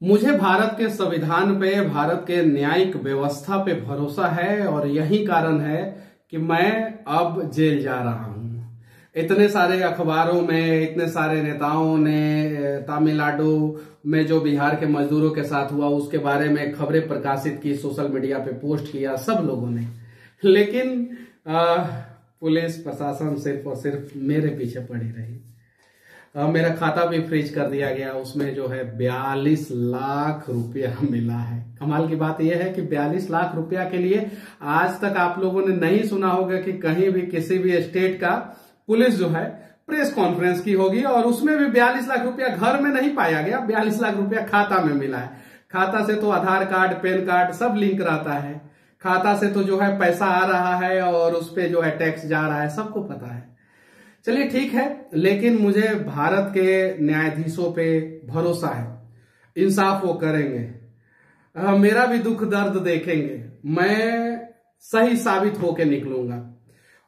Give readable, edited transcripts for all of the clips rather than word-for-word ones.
मुझे भारत के संविधान पे, भारत के न्यायिक व्यवस्था पे भरोसा है और यही कारण है कि मैं अब जेल जा रहा हूं। इतने सारे अखबारों में, इतने सारे नेताओं ने तमिलनाडु में जो बिहार के मजदूरों के साथ हुआ उसके बारे में खबरें प्रकाशित की, सोशल मीडिया पे पोस्ट किया सब लोगों ने, लेकिन पुलिस प्रशासन सिर्फ और सिर्फ मेरे पीछे पड़ी रही। मेरा खाता भी फ्रीज कर दिया गया, उसमें जो है 42 लाख रुपया मिला है। कमाल की बात यह है कि 42 लाख रुपया के लिए आज तक आप लोगों ने नहीं सुना होगा कि कहीं भी किसी भी स्टेट का पुलिस जो है प्रेस कॉन्फ्रेंस की होगी और उसमें भी 42 लाख रुपया घर में नहीं पाया गया, 42 लाख रुपया खाता में मिला है। खाता से तो आधार कार्ड, पैन कार्ड सब लिंक रहता है, खाता से तो जो है पैसा आ रहा है और उस पे जो है टैक्स जा रहा है, सबको पता है। चलिए ठीक है, लेकिन मुझे भारत के न्यायाधीशों पे भरोसा है, इंसाफ वो करेंगे, मेरा भी दुख दर्द देखेंगे, मैं सही साबित होके निकलूंगा।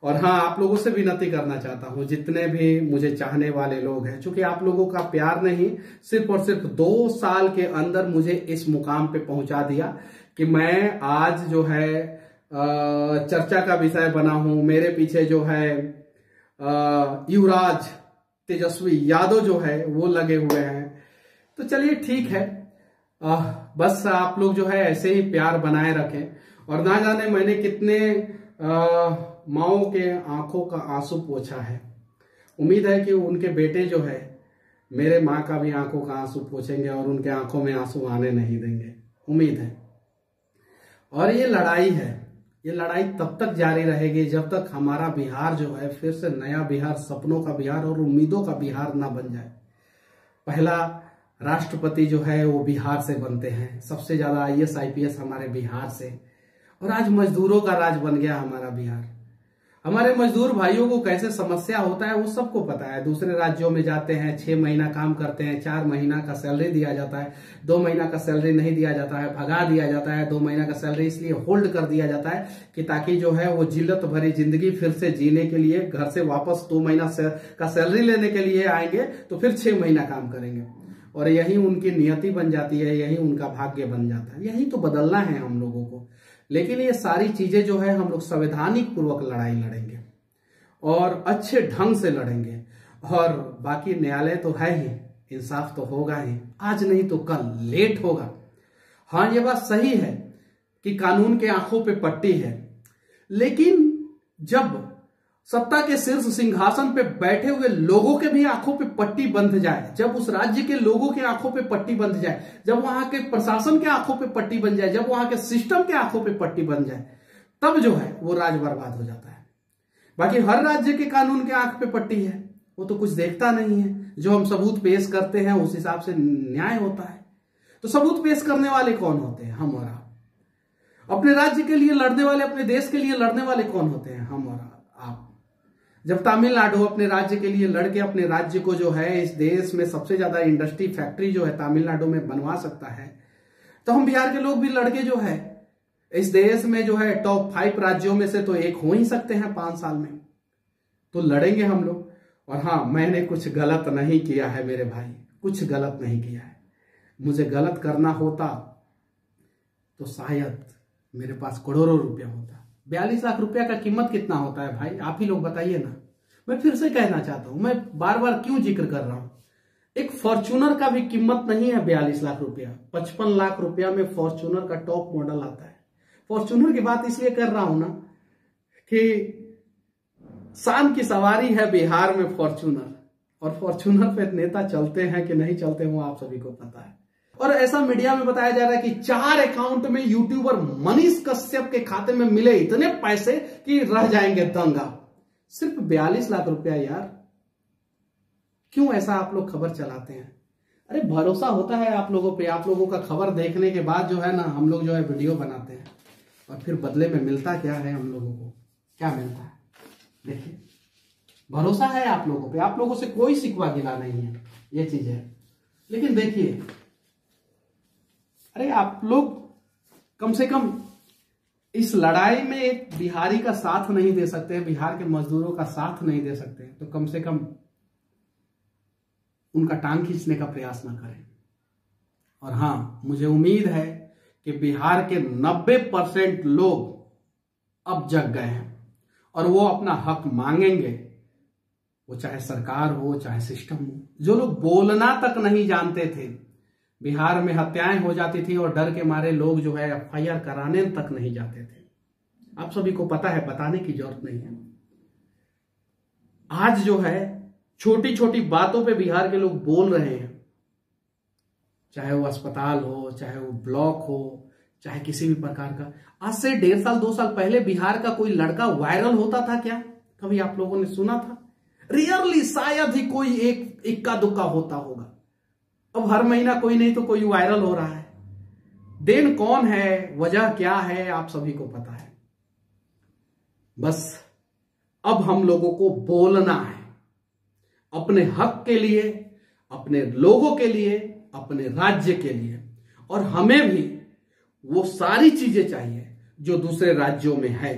और हाँ, आप लोगों से विनती करना चाहता हूं, जितने भी मुझे चाहने वाले लोग हैं, क्योंकि आप लोगों का प्यार नहीं, सिर्फ और सिर्फ 2 साल के अंदर मुझे इस मुकाम पे पहुंचा दिया कि मैं आज जो है चर्चा का विषय बना हूं। मेरे पीछे जो है युवराज तेजस्वी यादव जो है वो लगे हुए हैं। तो चलिए ठीक है, बस आप लोग जो है ऐसे ही प्यार बनाए रखें। और ना जाने मैंने कितने माओं के आंखों का आंसू पोंछा है। उम्मीद है कि उनके बेटे जो है मेरे माँ का भी आंखों का आंसू पोंछेंगे और उनके आंखों में आंसू आने नहीं देंगे, उम्मीद है। और ये लड़ाई है, ये लड़ाई तब तक जारी रहेगी जब तक हमारा बिहार जो है फिर से नया बिहार, सपनों का बिहार और उम्मीदों का बिहार ना बन जाए। पहला राष्ट्रपति जो है वो बिहार से बनते हैं, सबसे ज्यादा IAS IPS हमारे बिहार से। और आज मजदूरों का राज बन गया हमारा बिहार। हमारे मजदूर भाइयों को कैसे समस्या होता है वो सबको पता है। दूसरे राज्यों में जाते हैं, 6 महीना काम करते हैं, 4 महीना का सैलरी दिया जाता है, 2 महीना का सैलरी नहीं दिया जाता है, भगा दिया जाता है। 2 महीना का सैलरी इसलिए होल्ड कर दिया जाता है कि ताकि जो है वो जिल्लत भरी जिंदगी फिर से जीने के लिए घर से वापस 2 महीना का सैलरी लेने के लिए आएंगे तो फिर 6 महीना काम करेंगे। और यही उनकी नियति बन जाती है, यही उनका भाग्य बन जाता है। यही तो बदलना है हम लोगों को। लेकिन ये सारी चीजें जो है हम लोग संवैधानिक पूर्वक लड़ाई लड़ेंगे और अच्छे ढंग से लड़ेंगे। और बाकी न्यायालय तो है ही, इंसाफ तो होगा ही, आज नहीं तो कल, लेट होगा। हाँ, ये बात सही है कि कानून के आंखों पे पट्टी है, लेकिन जब सत्ता के शीर्ष सिंहासन पे बैठे हुए लोगों के भी आंखों पे पट्टी बंध जाए, जब उस राज्य के लोगों के आंखों पे पट्टी बंध जाए, जब वहां के प्रशासन के आंखों पे पट्टी बन जाए, जब वहां के सिस्टम के आंखों पे पट्टी बन जाए, तब जो है वो राज बर्बाद हो जाता है। बाकी हर राज्य के कानून के आंख पे पट्टी है, वो तो कुछ देखता नहीं है। जो हम सबूत पेश करते हैं उस हिसाब से न्याय होता है। तो सबूत पेश करने वाले कौन होते हैं? हम और आप। अपने राज्य के लिए लड़ने वाले, अपने देश के लिए लड़ने वाले कौन होते हैं? हम और आप। जब तमिलनाडु अपने राज्य के लिए लड़के अपने राज्य को जो है इस देश में सबसे ज्यादा इंडस्ट्री फैक्ट्री जो है तमिलनाडु में बनवा सकता है, तो हम बिहार के लोग भी लड़के जो है इस देश में जो है टॉप 5 राज्यों में से तो एक हो ही सकते हैं 5 साल में। तो लड़ेंगे हम लोग। और हाँ, मैंने कुछ गलत नहीं किया है मेरे भाई, कुछ गलत नहीं किया है। मुझे गलत करना होता तो शायद मेरे पास करोड़ों रुपया होता। 42 लाख रुपया का कीमत कितना होता है भाई? आप ही लोग बताइए ना। मैं फिर से कहना चाहता हूं, मैं बार बार क्यों जिक्र कर रहा हूं, एक फॉर्च्यूनर का भी कीमत नहीं है 42 लाख रुपया। 55 लाख रुपया में फॉर्च्यूनर का टॉप मॉडल आता है। फॉर्च्यूनर की बात इसलिए कर रहा हूं ना कि शान की सवारी है बिहार में फॉर्च्यूनर, और फॉर्च्यूनर पे नेता चलते हैं कि नहीं चलते वो आप सभी को पता है। और ऐसा मीडिया में बताया जा रहा है कि 4 अकाउंट में यूट्यूबर मनीष कश्यप के खाते में मिले इतने पैसे कि रह जाएंगे दंगा। सिर्फ 42 लाख रुपया यार, क्यों ऐसा आप लोग खबर चलाते हैं? अरे भरोसा होता है आप लोगों पे। आप लोगों का खबर देखने के बाद जो है ना हम लोग जो है वीडियो बनाते हैं और फिर बदले में मिलता क्या है हम लोगों को? क्या मिलता है? देखिए, भरोसा है आप लोगों पे, आप लोगों से कोई शिकवा गिला नहीं है, ये चीज है। लेकिन देखिए, अरे आप लोग कम से कम इस लड़ाई में एक बिहारी का साथ नहीं दे सकते, बिहार के मजदूरों का साथ नहीं दे सकते, तो कम से कम उनका टांग खींचने का प्रयास ना करें। और हाँ, मुझे उम्मीद है कि बिहार के 90% लोग अब जग गए हैं और वो अपना हक मांगेंगे, वो चाहे सरकार हो चाहे सिस्टम हो। जो लोग बोलना तक नहीं जानते थे, बिहार में हत्याएं हो जाती थी और डर के मारे लोग जो है एफआईआर कराने तक नहीं जाते थे। आप सभी को पता है, बताने की जरूरत नहीं है। आज जो है छोटी छोटी बातों पे बिहार के लोग बोल रहे हैं, चाहे वो अस्पताल हो, चाहे वो ब्लॉक हो, चाहे किसी भी प्रकार का। आज से 1.5 साल 2 साल पहले बिहार का कोई लड़का वायरल होता था क्या? कभी आप लोगों ने सुना था? रियरली शायद ही कोई एक इक्का दुक्का होता होगा। अब हर महीना कोई नहीं तो कोई वायरल हो रहा है। देन कौन है, वजह क्या है, आप सभी को पता है। बस अब हम लोगों को बोलना है अपने हक के लिए, अपने लोगों के लिए, अपने राज्य के लिए। और हमें भी वो सारी चीजें चाहिए जो दूसरे राज्यों में है।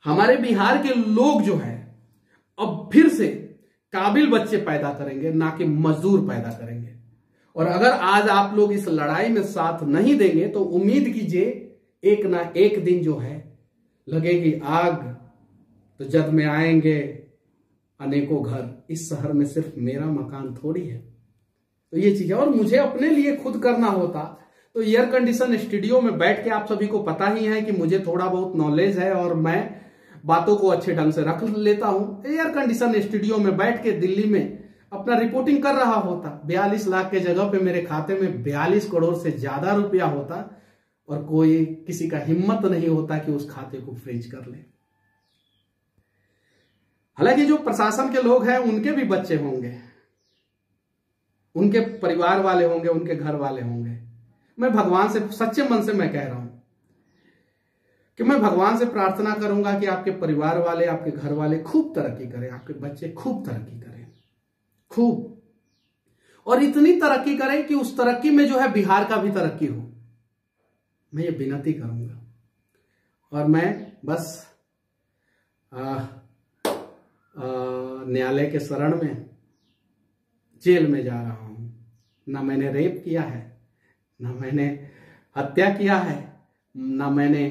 हमारे बिहार के लोग जो है अब फिर से काबिल बच्चे पैदा करेंगे, ना कि मजदूर पैदा करेंगे। और अगर आज आप लोग इस लड़ाई में साथ नहीं देंगे तो उम्मीद कीजिए एक ना एक दिन जो है लगेगी आग तो जद में आएंगे अनेकों घर। इस शहर में सिर्फ मेरा मकान थोड़ी है। तो ये चीज है। और मुझे अपने लिए खुद करना होता तो एयर कंडीशन स्टूडियो में बैठ के, आप सभी को पता ही है कि मुझे थोड़ा बहुत नॉलेज है और मैं बातों को अच्छे ढंग से रख लेता हूं। एयर कंडीशन स्टूडियो में बैठ के दिल्ली में अपना रिपोर्टिंग कर रहा होता। 42 लाख के जगह पे मेरे खाते में 42 करोड़ से ज्यादा रुपया होता और कोई किसी का हिम्मत नहीं होता कि उस खाते को फ्रीज कर ले। हालांकि जो प्रशासन के लोग हैं उनके भी बच्चे होंगे, उनके परिवार वाले होंगे, उनके घर वाले होंगे। मैं भगवान से सच्चे मन से मैं कह रहा हूं कि मैं भगवान से प्रार्थना करूंगा कि आपके परिवार वाले, आपके घर वाले खूब तरक्की करें, आपके बच्चे खूब तरक्की करें, खूब। और इतनी तरक्की करें कि उस तरक्की में जो है बिहार का भी तरक्की हो। मैं ये विनती करूंगा। और मैं बस न्यायालय के शरण में जेल में जा रहा हूं। ना मैंने रेप किया है, ना मैंने हत्या किया है, ना मैंने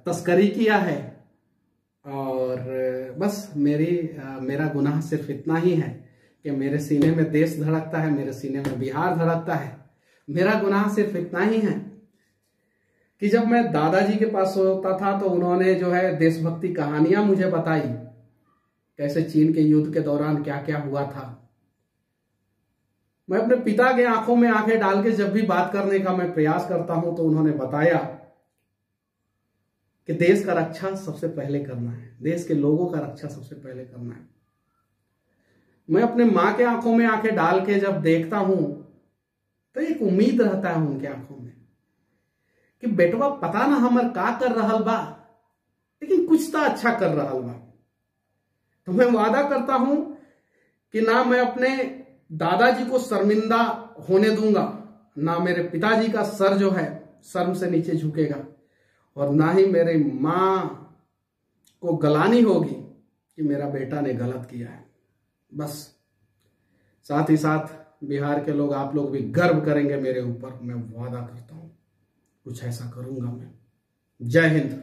तस्करी किया है। और बस मेरा गुनाह सिर्फ इतना ही है कि मेरे सीने में देश धड़कता है, मेरे सीने में बिहार धड़कता है। मेरा गुनाह सिर्फ इतना ही है कि जब मैं दादाजी के पास होता था तो उन्होंने जो है देशभक्ति कहानियां मुझे बताई, कैसे चीन के युद्ध के दौरान क्या क्या हुआ था। मैं अपने पिता के आंखों में आंखें डाल के जब भी बात करने का मैं प्रयास करता हूं तो उन्होंने बताया कि देश का रक्षा सबसे पहले करना है, देश के लोगों का रक्षा सबसे पहले करना है। मैं अपने माँ के आंखों में आंखें डाल के जब देखता हूं तो एक उम्मीद रहता है उनके आंखों में कि बेटवा पता ना हमर का कर रहल बा, लेकिन कुछ तो अच्छा कर रहल बा। तो मैं वादा करता हूं कि ना मैं अपने दादाजी को शर्मिंदा होने दूंगा, ना मेरे पिताजी का सर जो है शर्म से नीचे झुकेगा, और ना ही मेरे मां को गलानी होगी कि मेरा बेटा ने गलत किया है। बस साथ ही साथ बिहार के लोग, आप लोग भी गर्व करेंगे मेरे ऊपर। मैं वादा करता हूं कुछ ऐसा करूंगा मैं। जय हिंद।